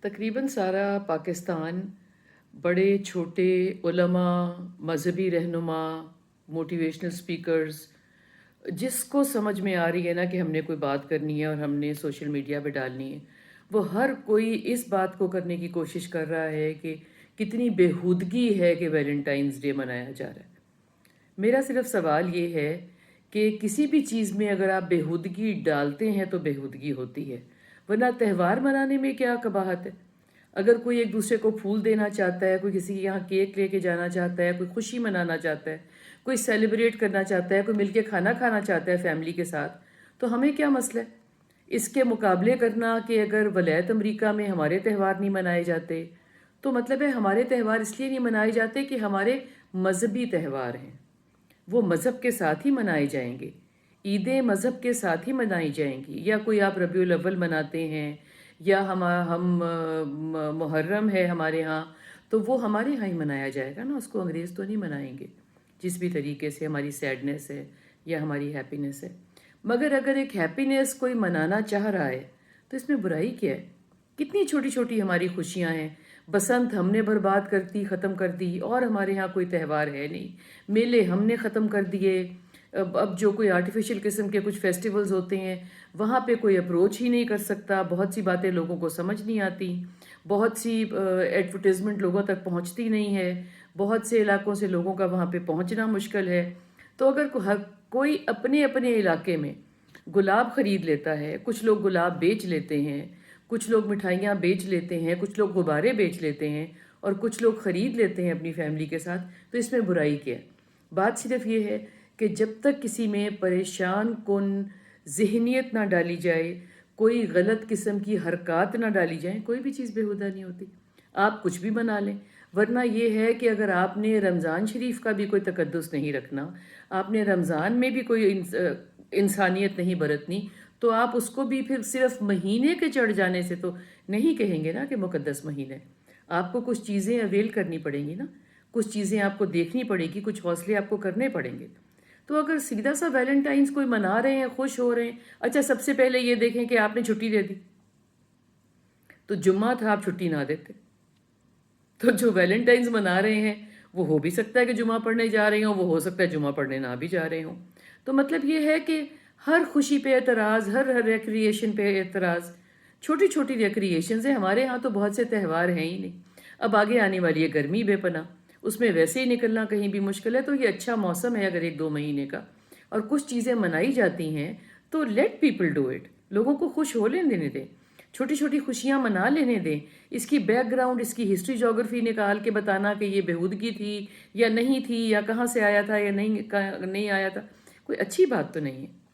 تقریباً سارا پاکستان بڑے چھوٹے علماء، مذہبی رہنما، موٹیویشنل سپیکرز، جس کو سمجھ میں آ رہی ہے نا کہ ہم نے کوئی بات کرنی ہے اور ہم نے سوشل میڈیا پہ ڈالنی ہے، وہ ہر کوئی اس بات کو کرنے کی کوشش کر رہا ہے کہ کتنی بےہودگی ہے کہ ویلنٹائنز ڈے منایا جا رہا ہے۔ میرا صرف سوال یہ ہے کہ کسی بھی چیز میں اگر آپ بےہودگی ڈالتے ہیں تو بےہودگی ہوتی ہے، ورنہ تہوار منانے میں کیا قباحت ہے؟ اگر کوئی ایک دوسرے کو پھول دینا چاہتا ہے، کوئی کسی کے یہاں کیک لے کے جانا چاہتا ہے، کوئی خوشی منانا چاہتا ہے، کوئی سیلیبریٹ کرنا چاہتا ہے، کوئی مل کے کھانا کھانا چاہتا ہے فیملی کے ساتھ، تو ہمیں کیا مسئلہ ہے اس کے مقابلے کرنا کہ اگر ولایت امریکہ میں ہمارے تہوار نہیں منائے جاتے تو مطلب ہے ہمارے تہوار اس لیے نہیں منائے جاتے کہ ہمارے مذہبی تہوار ہیں، وہ مذہب کے ساتھ ہی منائے جائیں گے، عیدیں مذہب کے ساتھ ہی منائی جائیں گی۔ یا کوئی آپ ربیع الاول مناتے ہیں یا ہم محرم ہے ہمارے ہاں، تو وہ ہمارے ہاں ہی منایا جائے گا نا، اس کو انگریز تو نہیں منائیں گے۔ جس بھی طریقے سے ہماری سیڈنس ہے یا ہماری ہیپینس ہے، مگر اگر ایک ہیپینس کوئی منانا چاہ رہا ہے تو اس میں برائی کیا ہے؟ کتنی چھوٹی چھوٹی ہماری خوشیاں ہیں، بسنت ہم نے برباد کرتی، ختم کر دی، اور ہمارے ہاں کوئی تہوار ہے نہیں، میلے ہم نے ختم کر دیے۔ اب جو کوئی آرٹیفیشل قسم کے کچھ فیسٹیولز ہوتے ہیں وہاں پہ کوئی اپروچ ہی نہیں کر سکتا، بہت سی باتیں لوگوں کو سمجھ نہیں آتی، بہت سی ایڈورٹیزمنٹ لوگوں تک پہنچتی نہیں ہے، بہت سے علاقوں سے لوگوں کا وہاں پہ پہنچنا مشکل ہے۔ تو اگر کوئی اپنے اپنے علاقے میں گلاب خرید لیتا ہے، کچھ لوگ گلاب بیچ لیتے ہیں، کچھ لوگ مٹھائیاں بیچ لیتے ہیں، کچھ لوگ غبارے بیچ لیتے ہیں، اور کچھ لوگ خرید لیتے ہیں اپنی فیملی کے ساتھ، تو اس میں برائی کیا ہے؟ بات صرف یہ ہے کہ جب تک کسی میں پریشان کن ذہنیت نہ ڈالی جائے، کوئی غلط قسم کی حرکات نہ ڈالی جائیں، کوئی بھی چیز بےہودہ نہیں ہوتی۔ آپ کچھ بھی بنا لیں، ورنہ یہ ہے کہ اگر آپ نے رمضان شریف کا بھی کوئی تقدس نہیں رکھنا، آپ نے رمضان میں بھی کوئی انسانیت نہیں برتنی، تو آپ اس کو بھی پھر صرف مہینے کے چڑھ جانے سے تو نہیں کہیں گے نا کہ مقدس مہینے۔ آپ کو کچھ چیزیں اویل کرنی پڑیں گی نا، کچھ چیزیں آپ کو دیکھنی پڑے گی، کچھ حوصلے آپ کو کرنے پڑیں گے۔ تو اگر سیدھا سا ویلنٹائنز کوئی منا رہے ہیں، خوش ہو رہے ہیں، اچھا سب سے پہلے یہ دیکھیں کہ آپ نے چھٹی دے دی، تو جمعہ تھا آپ چھٹی نہ دیتے، تو جو ویلنٹائنز منا رہے ہیں وہ ہو بھی سکتا ہے کہ جمعہ پڑھنے جا رہے ہوں، وہ ہو سکتا ہے جمعہ پڑھنے نہ بھی جا رہے ہوں۔ تو مطلب یہ ہے کہ ہر خوشی پہ اعتراض، ہر ریکریشن پہ اعتراض، چھوٹی چھوٹی ریکریشنز ہیں۔ ہمارے ہاں تو بہت سے تہوار ہیں ہی نہیں۔ اب آگے آنے والی ہے گرمی بے پناہ، اس میں ویسے ہی نکلنا کہیں بھی مشکل ہے، تو یہ اچھا موسم ہے اگر ایک دو مہینے کا اور کچھ چیزیں منائی جاتی ہیں تو لیٹ پیپل ڈو اٹ، لوگوں کو خوش ہو لینے دیں، چھوٹی چھوٹی خوشیاں منا لینے دیں۔ اس کی بیک گراؤنڈ، اس کی ہسٹری جیوگرفی نکال کے بتانا کہ یہ بےہودگی تھی یا نہیں تھی، یا کہاں سے آیا تھا یا نہیں آیا تھا، کوئی اچھی بات تو نہیں ہے۔